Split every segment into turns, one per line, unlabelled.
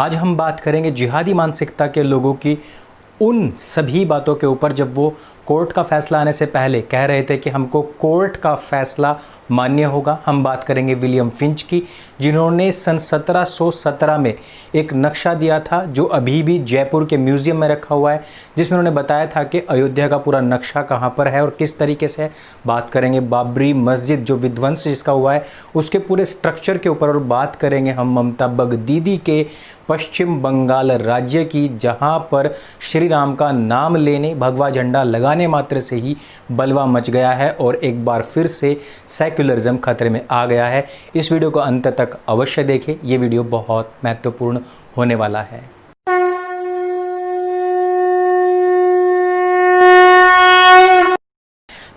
आज हम बात करेंगे जिहादी मानसिकता के लोगों की उन सभी बातों के ऊपर जब वो कोर्ट का फैसला आने से पहले कह रहे थे कि हमको कोर्ट का फैसला मान्य होगा। हम बात करेंगे विलियम फिंच की, जिन्होंने सन 1717 में एक नक्शा दिया था जो अभी भी जयपुर के म्यूज़ियम में रखा हुआ है, जिसमें उन्होंने बताया था कि अयोध्या का पूरा नक्शा कहाँ पर है और किस तरीके से है। बात करेंगे बाबरी मस्जिद जो विध्वंस जिसका हुआ है उसके पूरे स्ट्रक्चर के ऊपर, और बात करेंगे हम ममता बगदीदी के पश्चिम बंगाल राज्य की, जहाँ पर श्री राम का नाम लेने, भगवा झंडा लगाने मात्र से ही बलवा मच गया है और एक बार फिर से सेक्युलरिज्म खतरे में आ गया है। इस वीडियो को अंत तक अवश्य देखें, ये वीडियो बहुत महत्वपूर्ण होने वाला है।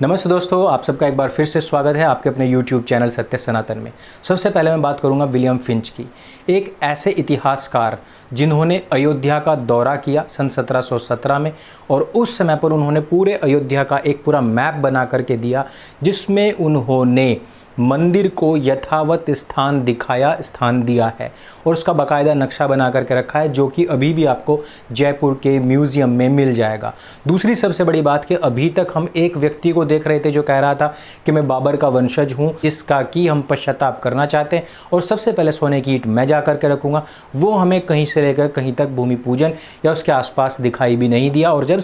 नमस्ते दोस्तों, आप सबका एक बार फिर से स्वागत है आपके अपने YouTube चैनल सत्य सनातन में। सबसे पहले मैं बात करूंगा विलियम फिंच की, एक ऐसे इतिहासकार जिन्होंने अयोध्या का दौरा किया सन 1717 में, और उस समय पर उन्होंने पूरे अयोध्या का एक पूरा मैप बना करके दिया, जिसमें उन्होंने मंदिर को यथावत स्थान दिया है और उसका बाकायदा नक्शा बना करके रखा है, जो कि अभी भी आपको जयपुर के म्यूज़ियम में मिल जाएगा। दूसरी सबसे बड़ी बात कि अभी तक हम एक व्यक्ति को देख रहे थे जो कह रहा था कि मैं बाबर का वंशज हूँ, जिसका कि हम पश्चाताप करना चाहते हैं और सबसे पहले सोने की ईंट मैं जा करके रखूँगा। वो हमें कहीं से लेकर कहीं तक भूमि पूजन या उसके आसपास दिखाई भी नहीं दिया, और जब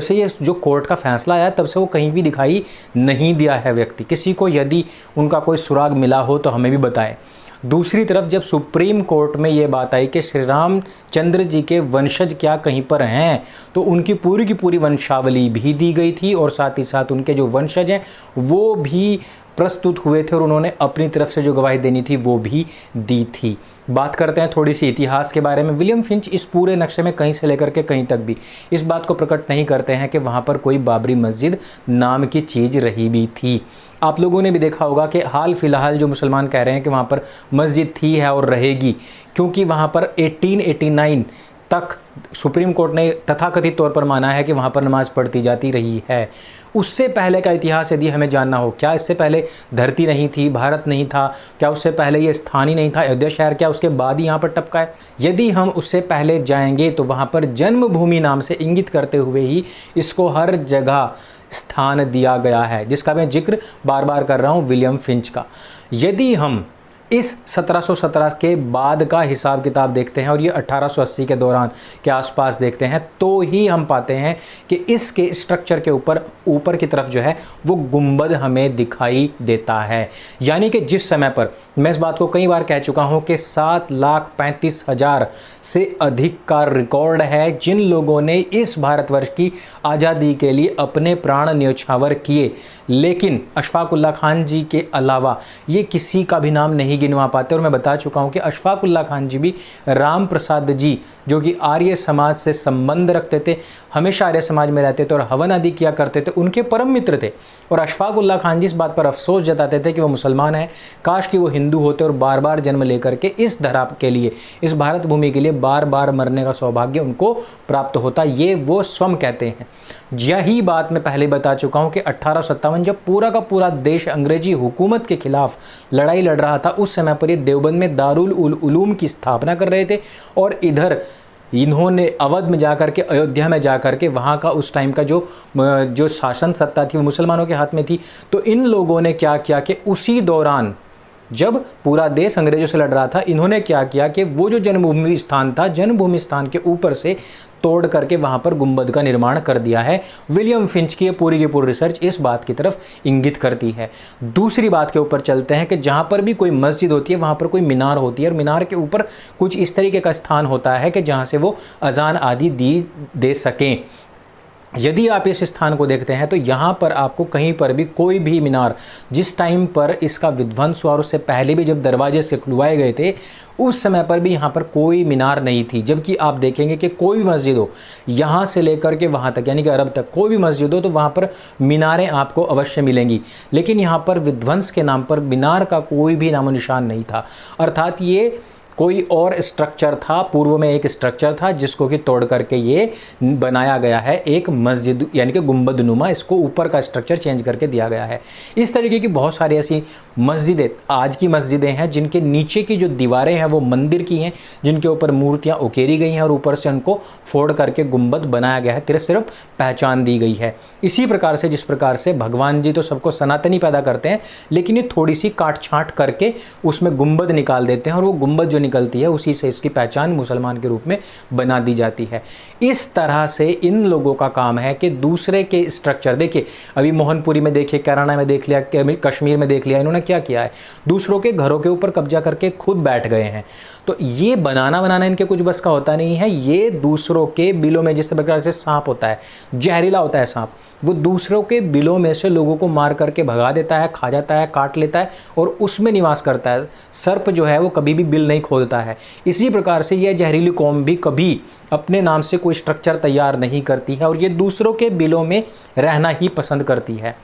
से ये जो कोर्ट का फैसला आया तब से वो कहीं भी दिखाई नहीं दिया है व्यक्ति। किसी को यदि उनका कोई सुराग मिला हो तो हमें भी बताएं। दूसरी तरफ जब सुप्रीम कोर्ट में ये बात आई कि श्री रामचंद्र जी के वंशज क्या कहीं पर हैं, तो उनकी पूरी की पूरी वंशावली भी दी गई थी और साथ ही साथ उनके जो वंशज हैं वो भी प्रस्तुत हुए थे और उन्होंने अपनी तरफ से जो गवाही देनी थी वो भी दी थी। बात करते हैं थोड़ी सी इतिहास के बारे में। विलियम फिंच इस पूरे नक्शे में कहीं से लेकर के कहीं तक भी इस बात को प्रकट नहीं करते हैं कि वहाँ पर कोई बाबरी मस्जिद नाम की चीज़ रही भी थी। आप लोगों ने भी देखा होगा कि हाल फिलहाल जो मुसलमान कह रहे हैं कि वहाँ पर मस्जिद थी है और रहेगी, क्योंकि वहाँ पर 1889 तक सुप्रीम कोर्ट ने तथाकथित तौर पर माना है कि वहाँ पर नमाज पढ़ती जाती रही है। उससे पहले का इतिहास यदि हमें जानना हो, क्या इससे पहले धरती नहीं थी, भारत नहीं था, क्या उससे पहले ये स्थान ही नहीं था, अयोध्या शहर क्या उसके बाद ही यहाँ पर टपका है? यदि हम उससे पहले जाएंगे तो वहाँ पर जन्मभूमि नाम से इंगित करते हुए ही इसको हर जगह स्थान दिया गया है, जिसका मैं जिक्र बार बार कर रहा हूँ विलियम फिंच का। यदि हम इस 1717 के बाद का हिसाब किताब देखते हैं और ये 1880 के दौरान के आसपास देखते हैं, तो ही हम पाते हैं कि इसके स्ट्रक्चर के ऊपर की तरफ जो है वो गुंबद हमें दिखाई देता है। यानी कि जिस समय पर, मैं इस बात को कई बार कह चुका हूं कि 7,35,000 से अधिक का रिकॉर्ड है जिन लोगों ने इस भारतवर्ष की आज़ादी के लिए अपने प्राण न्योछावर किए, लेकिन अशफाक उल्लाह खान जी के अलावा ये किसी का भी नाम नहीं गिनवा पाते। और मैं बता चुका हूं कि अशफाक उल्लाह खान जी भी राम प्रसाद जी, जो कि आर्य समाज से संबंध रखते थे, हमेशा आर्य समाज में रहते थे और हवन आदि किया करते थे, उनके परम मित्र थे। और अशफाक उल्लाह खान जी इस बात पर अफसोस जताते थे कि वो मुसलमान हैं, काश कि वो हिंदू होते और बार बार जन्म लेकर के इस धरा के लिए, इस भारत भूमि के लिए बार बार मरने का सौभाग्य उनको प्राप्त होता। ये वो स्वयं कहते हैं। यही बात मैं पहले बता चुका हूं कि 1857 जब पूरा का पूरा देश अंग्रेजी हुकूमत के खिलाफ लड़ाई लड़ रहा था, उस समय पर ये देवबंद में दारुल उलूम की स्थापना कर रहे थे, और इधर इन्होंने अवध में जाकर के, अयोध्या में जाकर के, वहाँ का उस टाइम का जो शासन सत्ता थी वो मुसलमानों के हाथ में थी। तो इन लोगों ने क्या किया कि उसी दौरान जब पूरा देश अंग्रेजों से लड़ रहा था, इन्होंने क्या किया कि वो जो जन्मभूमि स्थान था, जन्मभूमि स्थान के ऊपर से तोड़ करके वहाँ पर गुंबद का निर्माण कर दिया है। विलियम फिंच की पूरी रिसर्च इस बात की तरफ इंगित करती है। दूसरी बात के ऊपर चलते हैं कि जहाँ पर भी कोई मस्जिद होती है वहाँ पर कोई मीनार होती है, और मीनार के ऊपर कुछ इस तरीके का स्थान होता है कि जहाँ से वो अजान आदि दे सकें। यदि आप इस स्थान को देखते हैं तो यहाँ पर आपको कहीं पर भी कोई भी मीनार, जिस टाइम पर इसका विध्वंस हुआ और उससे पहले भी जब दरवाजे इसके खुलवाए गए थे, उस समय पर भी यहाँ पर कोई मीनार नहीं थी। जबकि आप देखेंगे कि कोई भी मस्जिद हो, यहाँ से लेकर के वहाँ तक, यानी कि अरब तक कोई भी मस्जिद हो, तो वहाँ पर मीनारें आपको अवश्य मिलेंगी, लेकिन यहाँ पर विध्वंस के नाम पर मीनार का कोई भी नामो निशान नहीं था। अर्थात ये कोई और स्ट्रक्चर था, पूर्व में एक स्ट्रक्चर था जिसको कि तोड़ करके ये बनाया गया है एक मस्जिद, यानी कि गुंबद नुमा, इसको ऊपर का स्ट्रक्चर चेंज करके दिया गया है। इस तरीके की बहुत सारी ऐसी मस्जिदें आज की मस्जिदें हैं जिनके नीचे की जो दीवारें हैं वो मंदिर की हैं, जिनके ऊपर मूर्तियाँ उकेरी गई हैं और ऊपर से उनको फोड़ करके गुंबद बनाया गया है, सिर्फ पहचान दी गई है। इसी प्रकार से जिस प्रकार से भगवान जी तो सबको सनातनी पैदा करते हैं, लेकिन ये थोड़ी सी काट छांट करके उसमें गुंबद निकाल देते हैं और वो गुंबद जो निकलती है उसी से इसकी पहचान मुसलमान के रूप में बना दी जाती है। इस तरह से इन लोगों का काम है कि दूसरे के स्ट्रक्चर, देखिए अभी मोहनपुरी में देखिए, कैराना में देख लिया, कश्मीर में देख लिया, इन्होंने क्या किया है, दूसरों के घरों के ऊपर कब्जा करके खुद बैठ गए हैं। तो ये बनाना इनके कुछ बस का होता नहीं है। ये दूसरों के बिलों में, जिस प्रकार से सांप होता है, जहरीला होता है सांप, वो दूसरों के बिलों में से लोगों को मार करके भगा देता है, खा जाता है, काट लेता है और उसमें निवास करता है। सर्प जो है वो कभी भी बिल नहीं खोदता है। इसी प्रकार से यह जहरीली कौम भी कभी अपने नाम से कोई स्ट्रक्चर तैयार नहीं करती है और ये दूसरों के बिलों में रहना ही पसंद करती है।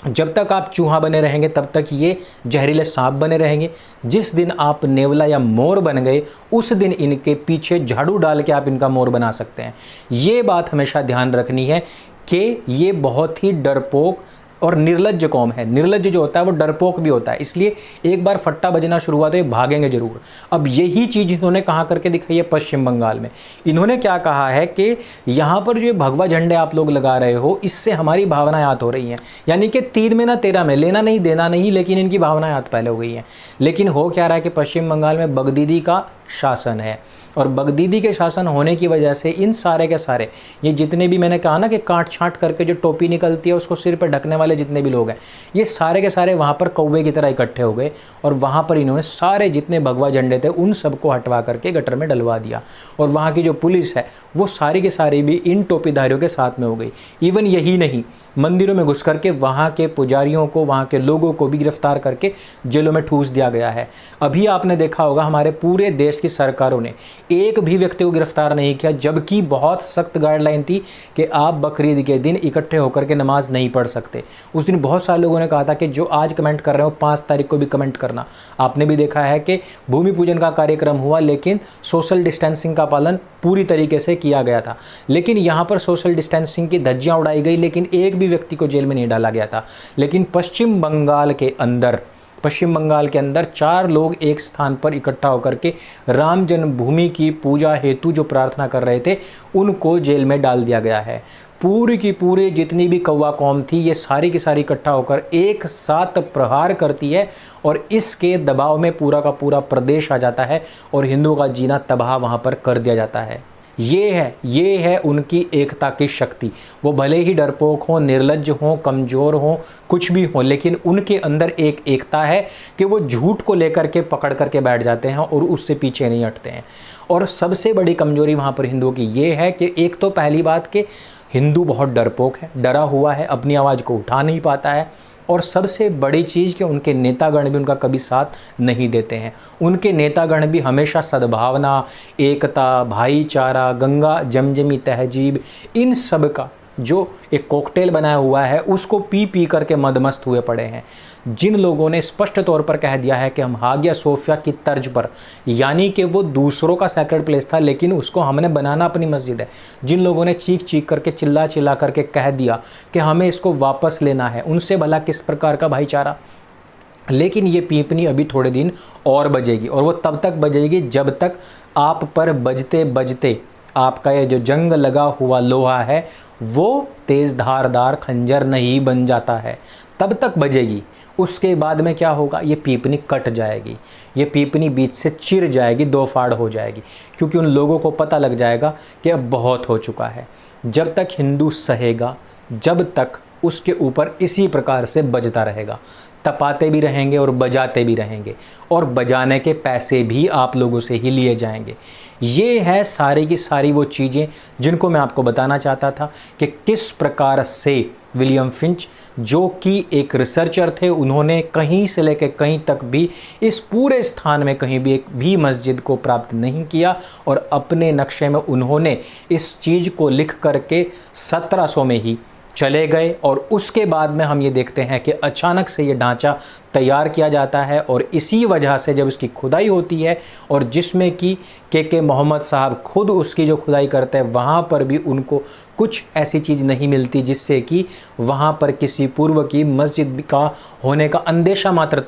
जब तक आप चूहा बने रहेंगे तब तक ये जहरीले सांप बने रहेंगे। जिस दिन आप नेवला या मोर बन गए उस दिन इनके पीछे झाड़ू डाल के आप इनका मोर बना सकते हैं। ये बात हमेशा ध्यान रखनी है कि ये बहुत ही डरपोक और निर्लज्ज कौम है। निर्लज्ज जो होता है वो डरपोक भी होता है, इसलिए एक बार फट्टा बजना शुरू हुआ तो ये भागेंगे जरूर। अब यही चीज़ इन्होंने कहाँ करके दिखाई है पश्चिम बंगाल में। इन्होंने क्या कहा है कि यहाँ पर जो भगवा झंडे आप लोग लगा रहे हो इससे हमारी भावनाएं याद हो रही हैं, यानी कि 3 में ना 13 में, लेना नहीं देना नहीं, लेकिन इनकी भावनाएं याद पहले हो गई हैं। लेकिन हो क्या रहा है कि पश्चिम बंगाल में बगदीदी का शासन है और बगदीदी के शासन होने की वजह से इन सारे के सारे ये जितने भी, मैंने कहा ना कि काट छांट करके जो टोपी निकलती है उसको सिर पर ढकने वाले जितने भी लोग हैं, ये सारे के सारे वहाँ पर कौवे की तरह इकट्ठे हो गए और वहाँ पर इन्होंने सारे जितने भगवा झंडे थे उन सबको हटवा करके गटर में डलवा दिया। और वहाँ की जो पुलिस है वो सारी की सारी भी इन टोपीधारियों के साथ में हो गई। इवन यही नहीं, मंदिरों में घुस करके वहाँ के पुजारियों को, वहाँ के लोगों को भी गिरफ्तार करके जेलों में ठूस दिया गया है। अभी आपने देखा होगा हमारे पूरे देश की सरकारों ने एक भी व्यक्ति को गिरफ्तार नहीं किया, जबकि बहुत सख्त गाइडलाइन थी कि आप बकरीद के दिन इकट्ठे होकर के नमाज नहीं पढ़ सकते। उस दिन बहुत सारे लोगों ने कहा था कि जो आज कमेंट कर रहे हो 5 तारीख को भी कमेंट करना। आपने भी देखा है कि भूमि पूजन का कार्यक्रम हुआ लेकिन सोशल डिस्टेंसिंग का पालन पूरी तरीके से किया गया था। लेकिन यहाँ पर सोशल डिस्टेंसिंग की धज्जियाँ उड़ाई गई, लेकिन एक भी व्यक्ति को जेल में नहीं डाला गया था। लेकिन पश्चिम बंगाल के अंदर 4 लोग एक स्थान पर इकट्ठा होकर के राम जन्मभूमि की पूजा हेतु जो प्रार्थना कर रहे थे उनको जेल में डाल दिया गया है। पूरी की पूरी जितनी भी कौवा कौम थी ये सारी की सारी इकट्ठा होकर एक साथ प्रहार करती है और इसके दबाव में पूरा का पूरा प्रदेश आ जाता है और हिंदुओं का जीना तबाह वहाँ पर कर दिया जाता है। ये है उनकी एकता की शक्ति। वो भले ही डरपोक हों, निर्लज्ज हों, कमज़ोर हों, कुछ भी हो, लेकिन उनके अंदर एक एकता है कि वो झूठ को लेकर के पकड़ करके बैठ जाते हैं और उससे पीछे नहीं हटते हैं। और सबसे बड़ी कमज़ोरी वहाँ पर हिंदुओं की ये है कि एक तो पहली बात कि हिंदू बहुत डरपोक है, डरा हुआ है, अपनी आवाज़ को उठा नहीं पाता है। और सबसे बड़ी चीज़ कि उनके नेतागण भी उनका कभी साथ नहीं देते हैं। उनके नेतागण भी हमेशा सद्भावना, एकता, भाईचारा, गंगा जमजमी तहजीब, इन सब का जो एक कॉकटेल बनाया हुआ है उसको पी पी करके मदमस्त हुए पड़े हैं। जिन लोगों ने स्पष्ट तौर पर कह दिया है कि हम हागिया सोफिया की तर्ज पर, यानी कि वो दूसरों का सैक्रेड प्लेस था लेकिन उसको हमने बनाना अपनी मस्जिद है, जिन लोगों ने चीख चीख करके चिल्ला चिल्ला करके कह दिया कि हमें इसको वापस लेना है, उनसे भला किस प्रकार का भाईचारा। लेकिन ये पीपनी अभी थोड़े दिन और बजेगी और वो तब तक बजेगी जब तक आप पर बजते बजते आपका ये जो जंग लगा हुआ लोहा है वो तेज़ धारदार खंजर नहीं बन जाता है, तब तक बजेगी। उसके बाद में क्या होगा, ये पीपनी कट जाएगी, ये पीपनी बीच से चिर जाएगी, 2 फाड़ हो जाएगी, क्योंकि उन लोगों को पता लग जाएगा कि अब बहुत हो चुका है। जब तक हिंदू सहेगा, जब तक उसके ऊपर इसी प्रकार से बजता रहेगा, तपाते भी रहेंगे और बजाते भी रहेंगे और बजाने के पैसे भी आप लोगों से ही लिए जाएंगे। ये है सारी की सारी वो चीज़ें जिनको मैं आपको बताना चाहता था कि किस प्रकार से विलियम फिंच, जो कि एक रिसर्चर थे, उन्होंने कहीं से लेकर कहीं तक भी इस पूरे स्थान में कहीं भी एक भी मस्जिद को प्राप्त नहीं किया और अपने नक्शे में उन्होंने इस चीज़ को लिख करके 1700 में ही चले गए और उसके बाद में हम ये देखते हैं कि अचानक से ये ढांचा तैयार किया जाता है और इसी वजह से जब इसकी खुदाई होती है और जिसमें कि के मोहम्मद साहब खुद उसकी जो खुदाई करते हैं वहाँ पर भी उनको कुछ ऐसी चीज़ नहीं मिलती जिससे कि वहाँ पर किसी पूर्व की मस्जिद का होने का अंदेशा मात्र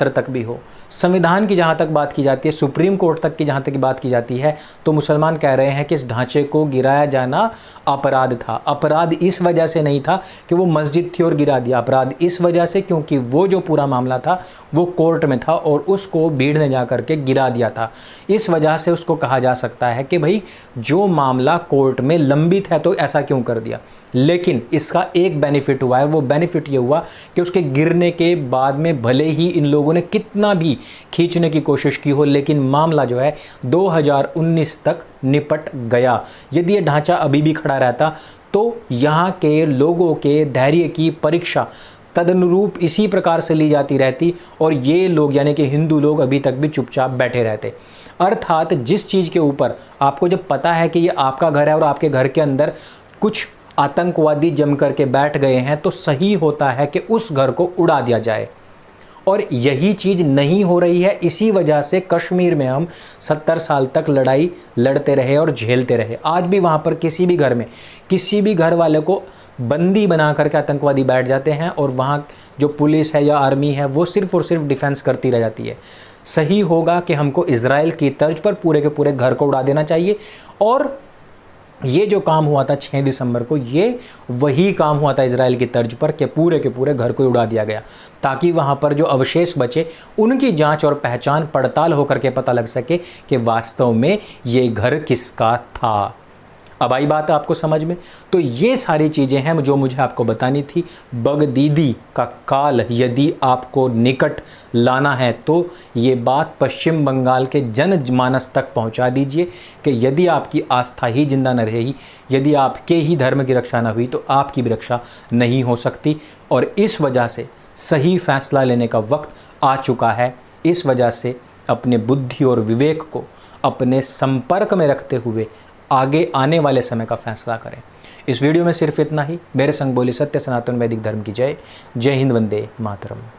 तक भी हो। संविधान की जहाँ तक बात की जाती है, सुप्रीम कोर्ट तक की जहाँ तक बात की जाती है, तो मुसलमान कह रहे हैं कि इस ढांचे को गिराया जाना अपराध था। अपराध इस वजह से नहीं था कि वो मस्जिद थी और गिरा दिया, अपराध इस वजह से क्योंकि वो जो पूरा मामला था वो कोर्ट में था और उसको भीड़ ने जा कर के गिरा दिया था। इस वजह से उसको कहा जा सकता है कि भाई जो मामला कोर्ट में लंबित है तो ऐसा क्यों कर दिया। लेकिन इसका एक बेनिफिट हुआ है, वो बेनिफिट ये हुआ कि उसके गिरने के बाद में भले ही इन लोगों ने कितना भी खींचने की कोशिश की हो, लेकिन मामला जो है 2019 तक निपट गया। यदि ये ढांचा अभी भी खड़ा रहता तो यहाँ के लोगों के धैर्य की परीक्षा तदनुरूप इसी प्रकार से ली जाती रहती और ये लोग यानी कि हिंदू लोग अभी तक भी चुपचाप बैठे रहते। अर्थात जिस चीज़ के ऊपर आपको जब पता है कि ये आपका घर है और आपके घर के अंदर कुछ आतंकवादी जम करके बैठ गए हैं, तो सही होता है कि उस घर को उड़ा दिया जाए। और यही चीज़ नहीं हो रही है, इसी वजह से कश्मीर में हम 70 साल तक लड़ाई लड़ते रहे और झेलते रहे। आज भी वहाँ पर किसी भी घर में किसी भी घर वाले को बंदी बना करके आतंकवादी बैठ जाते हैं और वहाँ जो पुलिस है या आर्मी है वो सिर्फ और सिर्फ डिफेंस करती रह जाती है। सही होगा कि हमको इजराइल की तर्ज पर पूरे के पूरे घर को उड़ा देना चाहिए। और ये जो काम हुआ था 6 दिसंबर को, ये वही काम हुआ था इजराइल की तर्ज पर कि पूरे के पूरे घर को उड़ा दिया गया ताकि वहाँ पर जो अवशेष बचे उनकी जांच और पहचान पड़ताल होकर के पता लग सके कि वास्तव में ये घर किसका था। अब आई बात आपको समझ में। तो ये सारी चीज़ें हैं जो मुझे आपको बतानी थी। बगदीदी का काल यदि आपको निकट लाना है तो ये बात पश्चिम बंगाल के जनमानस तक पहुंचा दीजिए कि यदि आपकी आस्था ही जिंदा न रहेगी, यदि आपके ही धर्म की रक्षा न हुई तो आपकी भी रक्षा नहीं हो सकती। और इस वजह से सही फैसला लेने का वक्त आ चुका है। इस वजह से अपने बुद्धि और विवेक को अपने संपर्क में रखते हुए आगे आने वाले समय का फैसला करें। इस वीडियो में सिर्फ इतना ही। मेरे संग बोली सत्य सनातन वैदिक धर्म की जय। जय हिंद, वंदे मातरम।